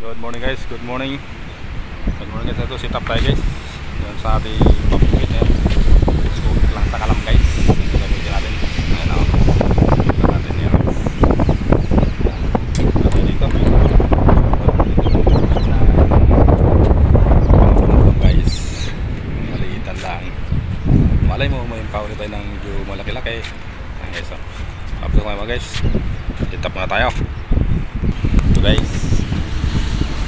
Good morning guys, good morning. Good morning guys, ito sit up tayo guys. Yan sa ating pamukit na yan. So, lang sa kalam guys. Ito gagawin natin. Ayan ako. Ito natin yan. Ito dito. Guys, maliitan lang. Malay mo, may paulit tayo ng medyo malaki-laki. Ayan guys, so. Tapos mga guys, sit up na tayo. Ito guys.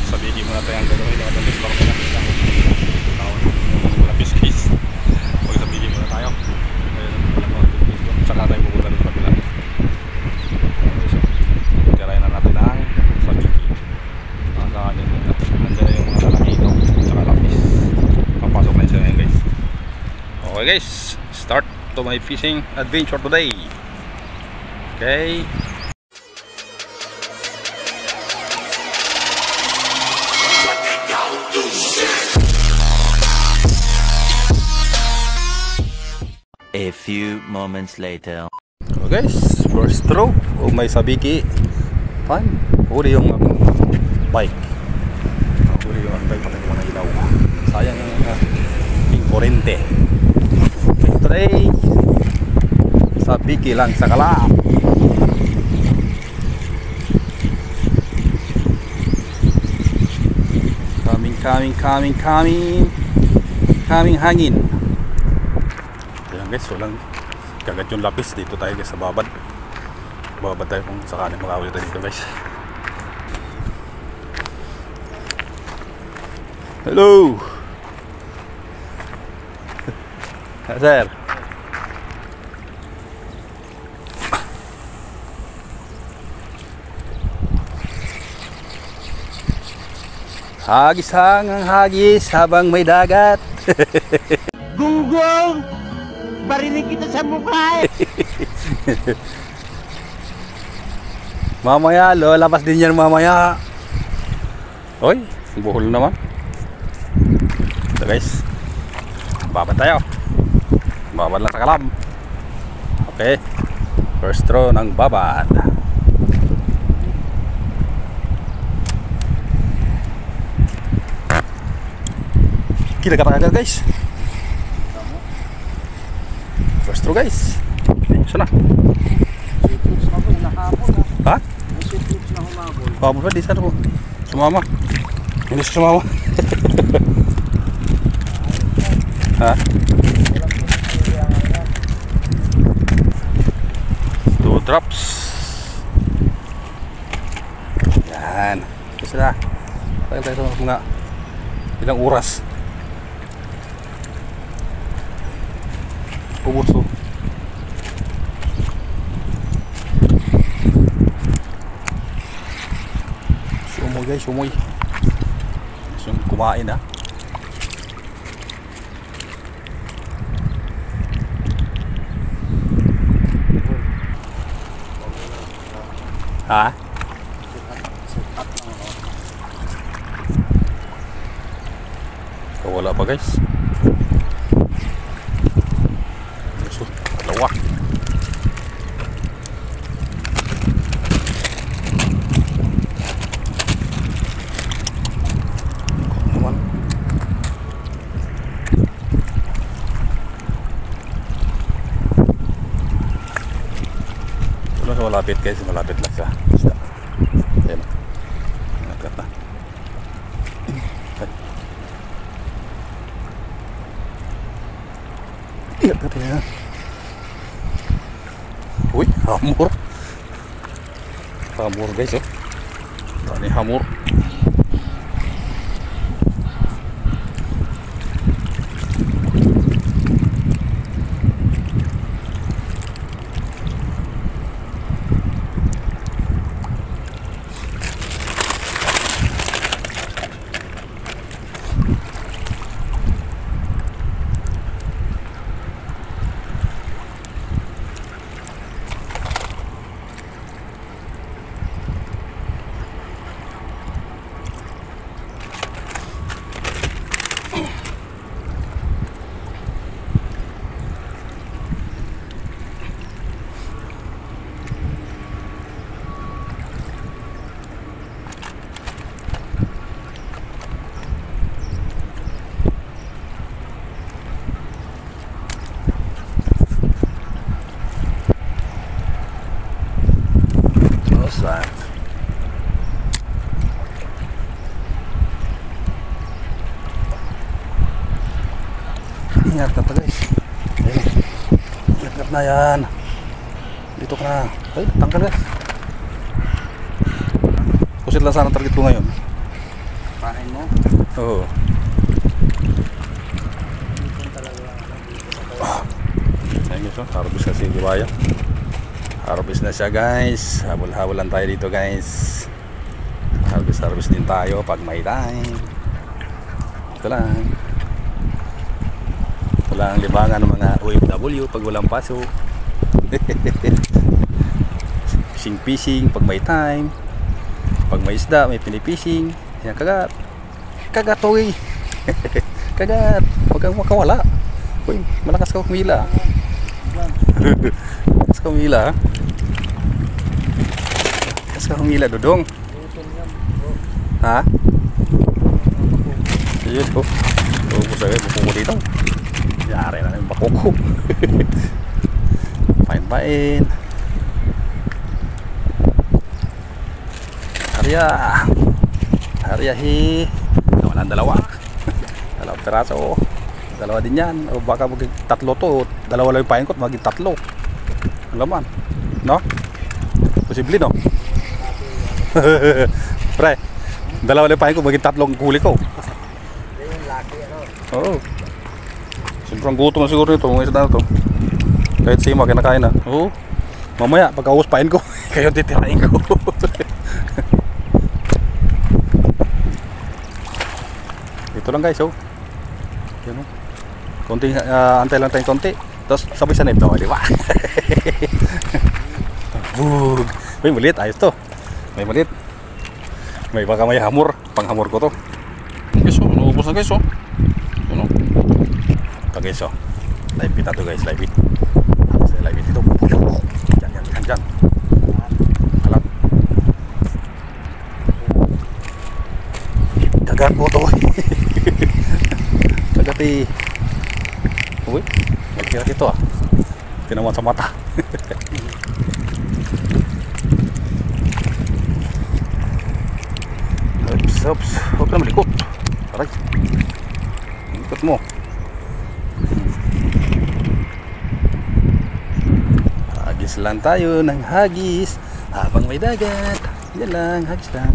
Sabihin muna tayo ang gagawin ng ating baka may nakita ko lapis case. Huwag sabihin muna tayo saka tayo pupunta doon sa kapila. So, tirayan na natin ang sabihin nandiyan na yung mga lalaki ito saka lapis. Papasok na yun sila ngayon guys. Okay guys, start to my fishing adventure today. Okay. A few moments later. So guys, first throw may sabiki. Fine. Huli yung bike. Huli yung bike patay yung mga ilaw. Sayang yung kurente. Today, sabiki lang sa kalap. Coming hangin. Guys, walang kagat yung lapis. Dito tayo guys sa babad tayo kung sakaling makahuli tayo dito guys. Hello sir. Hagis hangang hagis habang may dagat. Gunggong! Barinig kita sa mukha eh. Mamaya labas din yan mamaya. Oy, buhol naman. Ito guys, babad tayo. Babad lang sa kalam. Okay, first throw ng babad. Kinagat-kagat guys. First throw guys. Sana. Ha? Habol pa di sana po. Sumama. Hindi sumama. Ha? Two drops. Yan. Isa na. Tayo sa mga ilang oras. Pupurso. Sumoy guys, sumoy. Gusto yung kumain ha. Ha? Wala pa guys. Dalawa. Malapit guys, malapit lang sa isda. Ayan. Nagat na. Nagat na. Uy, hamur. Hamur guys oh. Ini hamur. Ingat ka pa guys. Ayun. Ingat na yan. Dito ka na. Ay, tanggal guys. Kusit lang sana target ko ngayon. Pain mo? Oo. Ayun guys, oh. Harvest kasi yung gibaya. Harvest na siya guys. Habol-habol lang tayo dito guys. Harvest din tayo pag may time. Ito lang. Wala ang libangan ng mga OFW pag walang pasok. Fishing pag may time. Pag may isda may pinipishing. Yan, kagat. Kagat oy. Kagat. Huwag kang makawala. Uy, malakas ka kumila. Malakas ka kumila. Malakas ka kumila, Dodong. Ha? Ayun po. Ubus agad, buko ko dito. Yari na yung bako ko. Pain-pain. Harya. Harya hi. Nawalan dalawa. Dalawang peraso. Dalawa din yan. O baka maging tatlo to. Dalawa lang yung pain ko at maging tatlo. Ang laman. No? Posible no? Pre. Dalawa lang yung pain ko maging tatlong huli ko. Oo. Sobrang gutom na siguro nito. Mga isda na to. Kahit sima kinakain na. Oo. Mamaya pagkaus pain ko. Kayo titirain ko. Ito lang guys, oh. Yan, oh. Konting antay lang tayong konti. Tapos sabay sa nip daw, di ba? May maliit, ayos to. May maliit. May baka may hamur, panghamur ko to. Guys, oh, naubos na guys, oh. Yan, oh. Ito guys, oh. Live bit na to guys, live bit. Live bit ito. Yan. Alam. Kagat mo to. Kagati. Uy, magkirat ito ah. Tinaman sa mata. Oops. Huwag na malikot. Aray. Malikot mo. Hagis lang tayo ng hagis habang may dagat. Yan lang, hagis lang.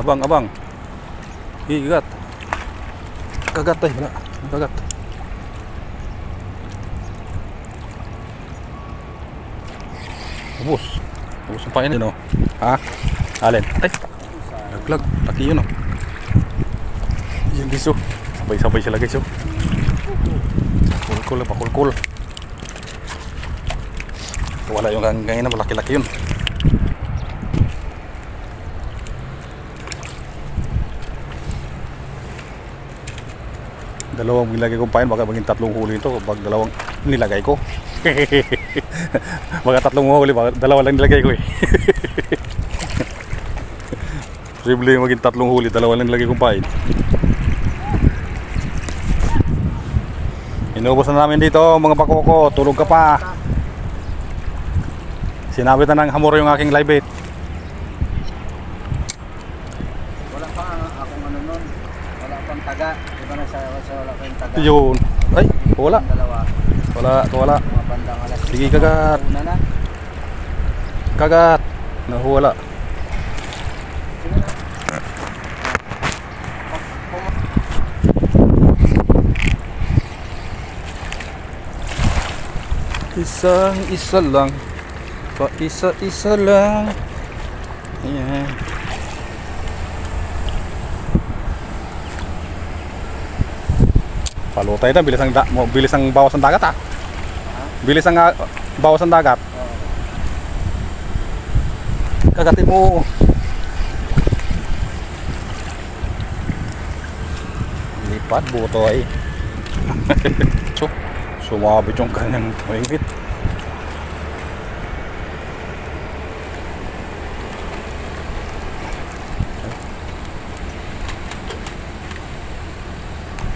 Abang. Kagat. Kagat tayo, wala. Kagat. Ubus ang pain yun, oh. Ha? Alin? Ay! Naglag. Laki yun, oh. Yan, guys, oh. Sabay sila, guys, oh. Pakulkul. Wala yung ganyan na malaki-laki yun. Dalawang nilagay kong pain, baka maging tatlong huli ito pag dalawang nilagay ko. Baka tatlong huli, baka dalawa lang nilagay ko eh. Posible maging tatlong huli, dalawa lang nilagay kong pain. Inubos na namin dito mga bakoko, tulog ka pa. Sinabit na ng hamor yung aking live bait. Wala pa akong ano nun. Wala pang taga. Di ba wala pa yung taga? Yun. Ay, wala. Dalawa. Wala. Mga bandang alas. Sige, kagat. Una na. Kagat. Nahuwala. Sige na. Isa lang. Isa lang. Ayan. Palutay na, bilis ang bawas ng dagat ah. Bilis ang bawas ng dagat. Kagatin mo. Lipat butoy. Sumabit yung kanyang tumingit.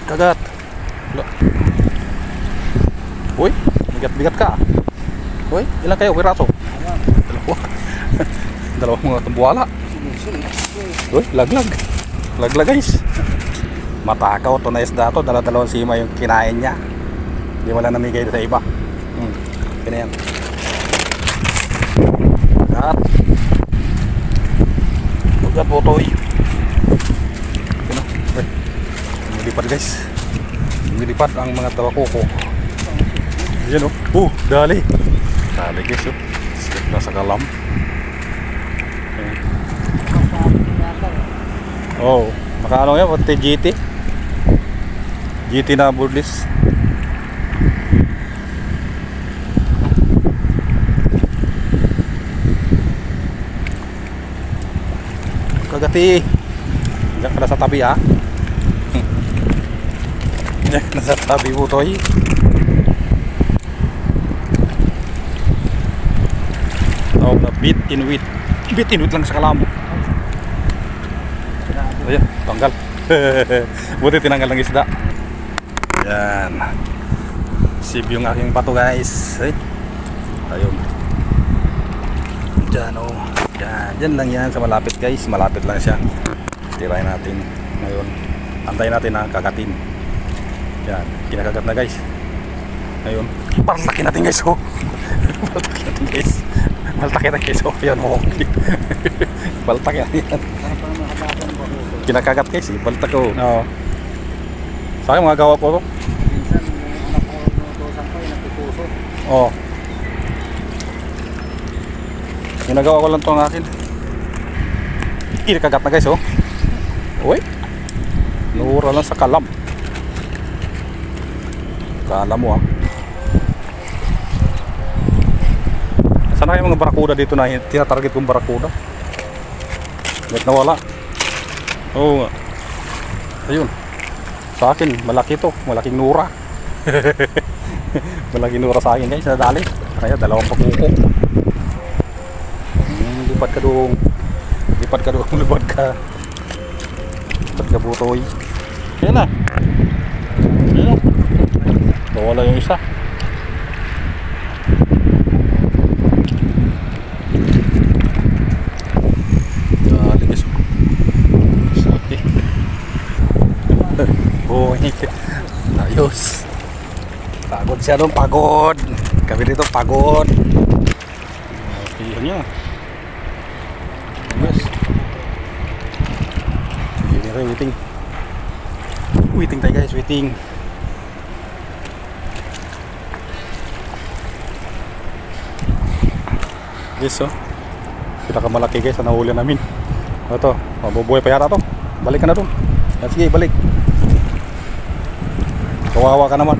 Kagat. Uy, bigat ka. Uy, ilan kayo? Piraso? Dalawa. Dalawang mga tambuhala. Uy, laglag. Laglag guys. Matakaw to na isda to. Dala-dalawang sima yung kinain niya. Hindi wala namigay sa iba. Kaya yan. Kat. Ugat po toy. Lumilipad guys. Lumilipad ang mga tawakoko. Yan o. Dali. Dali guys o. Skip na sa kalam. Oh, makaano yan? Pati GT. GT na burlis. Kagati. Diyan ka na sa tabi ha. Diyan ka na sa tabi po toy. Oh, na bit in wheat. Bit in wheat lang sa kalamo. Ayan, tanggal. Buti tinanggal ng isda. Yan. Save yung aking pato guys. Ay. Ayun. Diyan o. Diyan lang yan sa malapit guys. Malapit lang siya. Tirahin natin ngayon. Antayin natin na kagatin. Yan. Kinakagat na guys. Ngayon. Paltakin natin guys. Paltakin natin guys. Paltakin natin guys. Yan o. Paltakin natin yan. Kinakagat guys, baltak ko. Oo. Sa akin mga gawa ko to. Minsan yung anak ko nutusan ko, nagpupuso. Oo. Ginagawa ko lang to ang akin. Kinakagat na guys oh. Uy. Nura lang sa kalam. Kalam mo ah. Sana kayo mga barakuda dito na tinatarget kong barakuda. Ba't nawala? Oo nga. Ayun. Sa akin, malaki to. Malaking nura. Malaking nura sa akin guys. Nadali. Kaya dalawang pakuko. Lipad ka doon. Lipad ka doon. Lipad ka. Lipad ka butoy. Yan na. Yan na. Nawala yung isa. Ayos. Pagod siya doon, pagod. Kami dito pagod. Okay niya. Yes. Sige rin, waiting. Waiting tayo guys, waiting. Yes oh. Pinakamalaki guys na nahuli namin. Ito, mabubuhay pa yata to. Balik ka na doon. Sige, balik. Kawawa ka naman.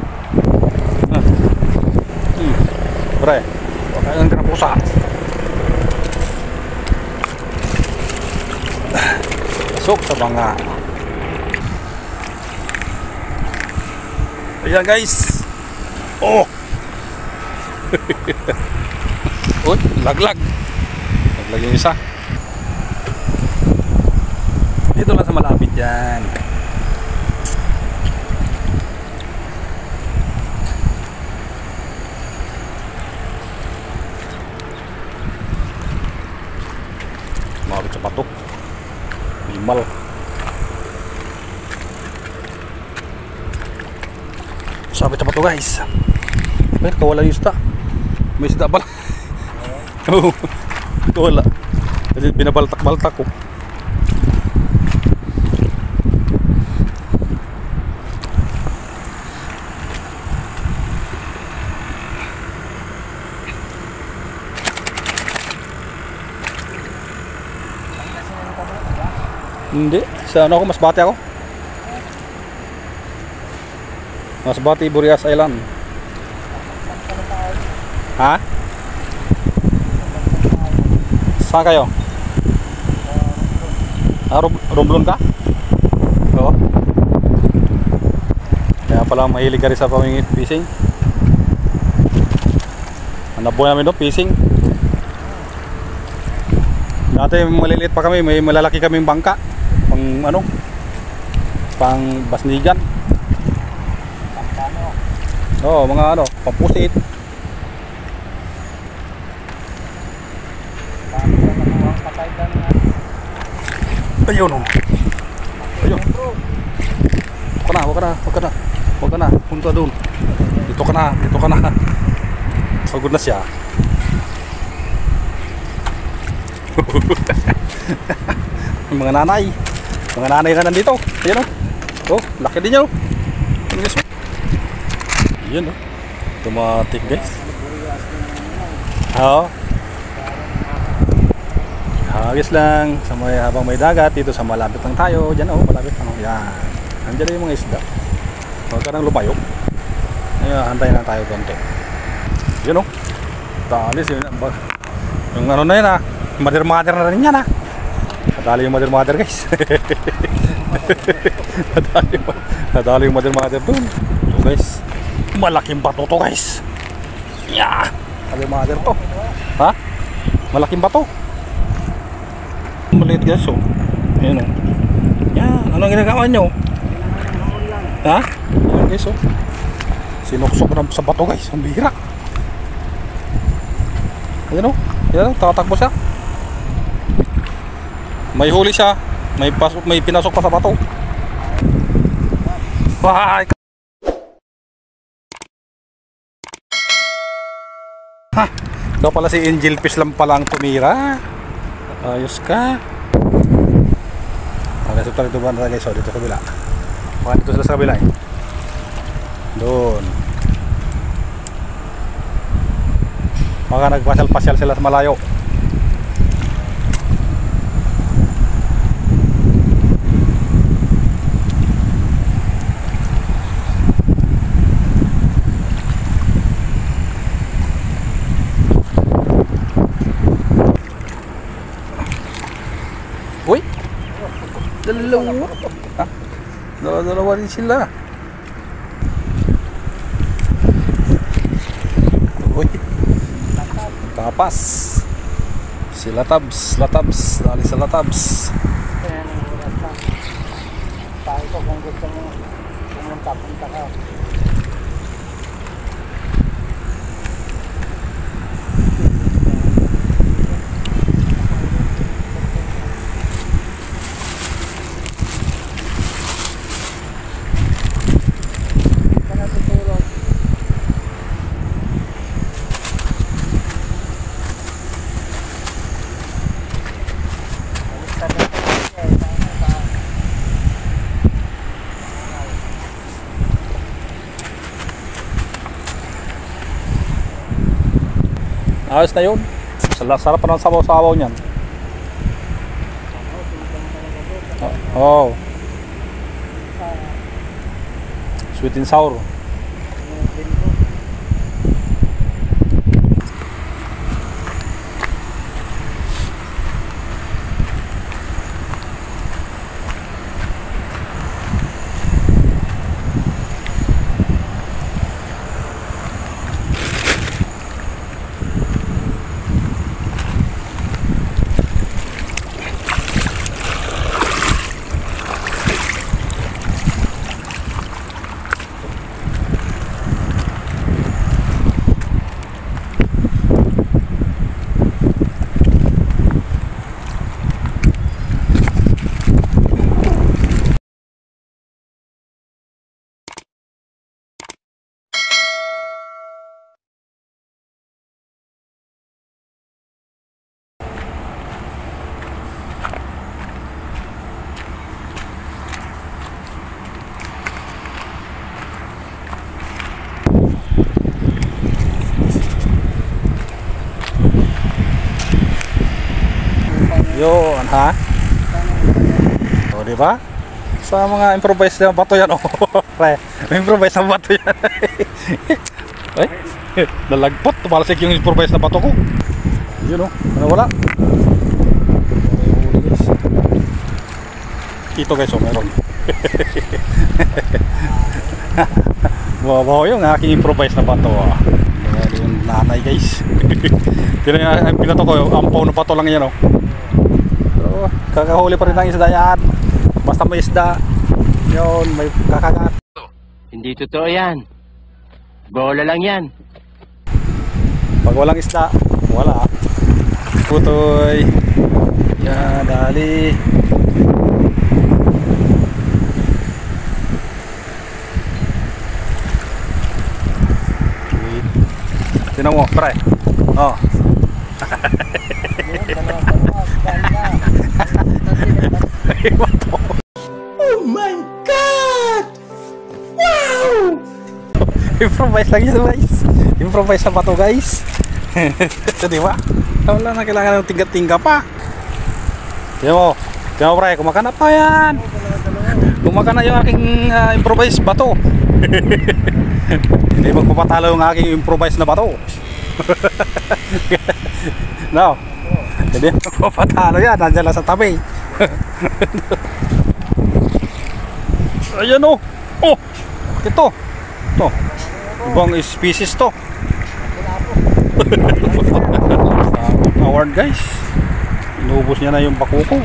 Pre, wakayan ka na pusa. Pasok sa banga. Ayan guys. Oh. Uy, laglag. Laglag yung isa. Dito lang sa malapit yan. Mabit sa patok. Limal. Sabit sa patok guys. Pero kawala yung isda. May isda pala. Oo. Kawala. Kasi binabaltak-baltak ko. Hindi, sa ano ako, Masbate ako. Masbate, Burias Island. Ha? Saan kayo? Romblon ka? Oo. Kaya pala mahilig ka rin sa pamingit fishing. Ang nabuhay namin doon, fishing. Dati maliliit pa kami, may malalaki kaming bangka. Pang ano? Pang basnigan. Oo, mga ano, pampusit. Ayun oh. Huwag ka na. Punta doon. Dito ka na. Pagod na siya. Mga nanay na nandito. Ayan o. Oh, laki din yun. Ayan o. Automatic guys. Oo. Hagis lang sa habang may dagat dito sa malapit lang tayo. Diyan o, malapit lang. Yan. Andiyan yung mga isda. Huwag ka nang lumayo. Ayan, hantayin lang tayo konti. Yan o. Talis yun. Yung ano na yun ha. Mother na rin yan ha. Nadali yung mother guys. Nadali yung mother dun. So guys, malaking bato to guys. Yeah. Mother to. Ha? Malaking bato. Maliit guys oh. Ayan oh. Yan. Anong ginagawa nyo? Ha? Ayan guys oh. Sinuksok na sa bato guys. Ang bihira. Ayan oh. Ayan oh. Tatakbo siya. May huli siya. May pinasok pa sa bato. Wah! Ha! Ikaw pala si Angel Fish lang pala ang tumira. Ayos ka. Okay, so dito ba na guys? So, dito sa kabila. Baka dito sila sa kabila eh. Doon. Baka nagpasyal-pasyal sila sa malayo. Uy! Dalawa! Ha? Dalawa rin sila. Uy! Tapas! Si Latabs! Dali sa Latabs! Ayan ang oras na. Tayo ko kung gusto mo pumunta ka. Ayos na yun. Sarap pa ng sabaw-sabaw niyan. Oh. Sweet and sour. Yun, ha? O, di ba? Sa mga improvise na bato yan, oh. Pre, may improvise na bato yan. Ay, nalagpot. Tumalasik yung improvise na bato ko. Yun, oh. Wala. Ito guys, oh, meron. Wow, yung aking improvise na bato, ah. Yung nanay guys. Pinato ko, ampaw na bato lang yan, oh. Kakahuli pa rin ng isda yan. Basta may isda, yun, may kakagat. Hindi totoo yan. Bola lang yan. Pag walang isda, wala. Putoy. Yan, dali. Tingnan mo, pre. Oh. Yun, dalawa, banda. Oh my God! Wow! Improvise lang yun, guys. Improvise na pa to, guys. Di ba? Wala na kailangan ng tingga-tingga pa. Tingnan mo, pre. Kumakana pa yan. Kumakana yung aking improvise bato. Hindi magpapatalo yung aking improvise na bato. No. Hindi magpapatalo yan. Nandiyan lang sa tabi. Ayan o. Oh. Ito. Ibang species to. Award, guys. Inubos niya na yung bakuko.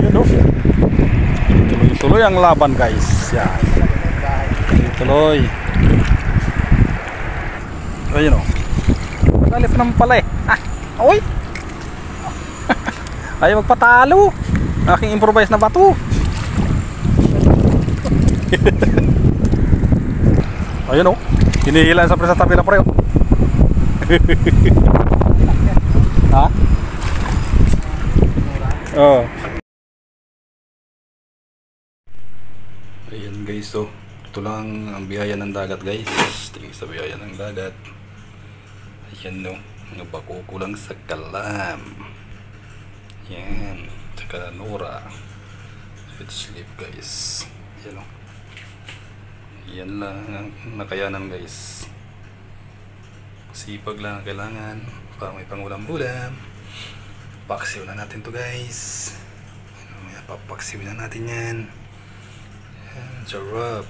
Ayan o. Tuloy-tuloy ang laban, guys. Yan. Tuloy. Ayan o. Pag-alif naman pala eh. Oy. Ayaw magpatalo. Aking improvise na bato. Ayun o. Hinihilan sa tabi na pre. Ha? Oh. Ayan, guys, so ito lang ang biyaya ng dagat, guys. Tingin sa biyaya ng dagat. Ayan no. Nabakuko lang sa kalam. Yan. Tsaka nura. Sweet sleep, guys. Yan o. Yan lang ang nakayanan, guys. Sipag lang ang kailangan para may pangulam-ulam. Paksiw na natin to, guys. Papaksiw na natin yan. Yan, sarap.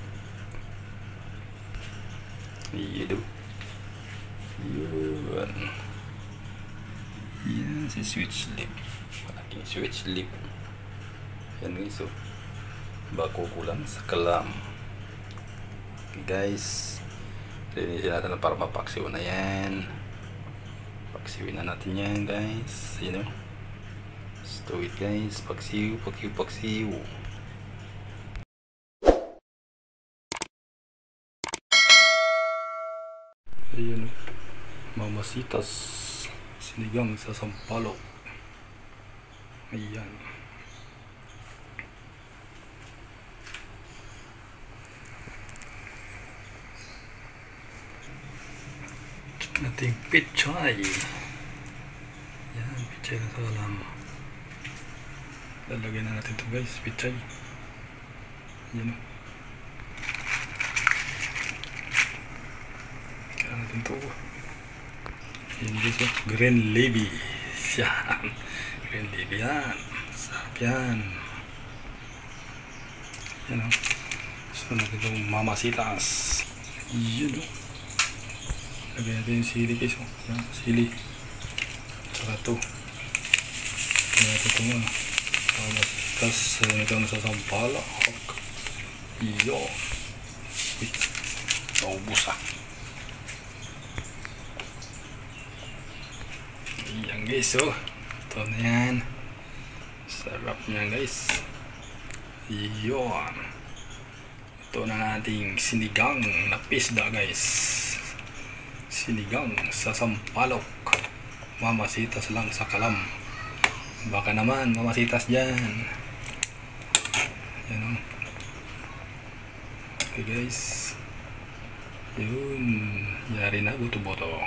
Yun. Yun. Yan si sweet sleep. Malaking sweet sleep. Yan, guys, so bakuko lang sa kalam. Okay, guys, linisin natin na para mapaksiw na yan. Paksiwin na natin yan, guys. You know, let's do it, guys. Paksiw. Ayun, mamasitas sinigang sa sampalok. Ayan. Ating pichay. Yan, pichay na sa alam. Lalagay na natin ito, guys, pichay. Yan. Kaya natin ito. Yan, guys, green levy. Yan. Green levy yan. Sarap yan. Yan o. So natin itong mamasitas. Yan o. Lagyan natin yung sili, guys. Yan, sili. Saka ito. Lagyan natin ito muna. Mamasitas. Ito na sa sampala. Iyo. Uy. Naubos ah. Yan, guys. So ito na yan. Sarap niya, guys. Iyon. Ito na ating sinigang na pisda, guys. Sinigang sa sampalok. Mamasitas lang sa kalam. Baka naman mamasitas dyan. Yan o. Okay, guys. Yun. Yari na, buto-buto.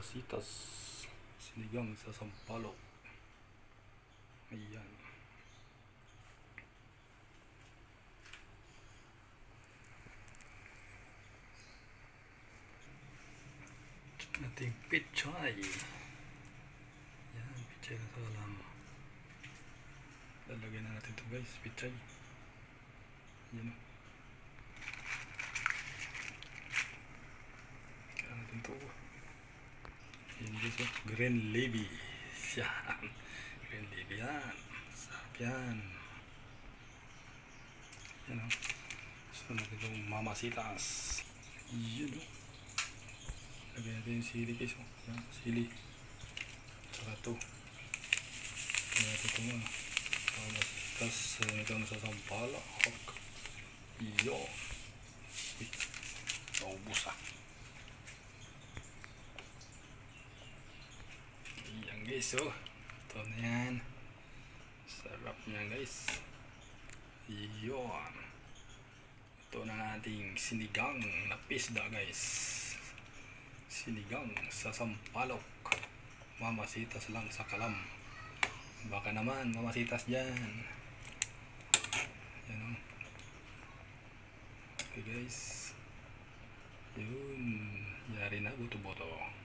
Mamasitas. Sinigang sa sampalok. Ayan. Ating pichay. Yan, pichay na salam. Lalagyan na natin ito guys, pichay. Yan o. Kaya natin ito. Yan guys o, green levy. Yan. Green levy yan. Sarap yan. Yan o. So natin itong mamasitas. Yan o. Lagyan natin yung sili guys o. Yan, sili. Saka ito. Lagyan natin itong mamasitas. Ito na sa sampalok. Iyo. Uy. Naubos ah. Ayan guys o. Ito na yan. Sarap niya guys. Iyon. Ito na ating sinigang na pisda guys. Sinigang sa sampalok. Mamasitas lang sa kalam. Baka naman mamasitas dyan. Yan o. Okay guys. Yun. Yari na buto-buto.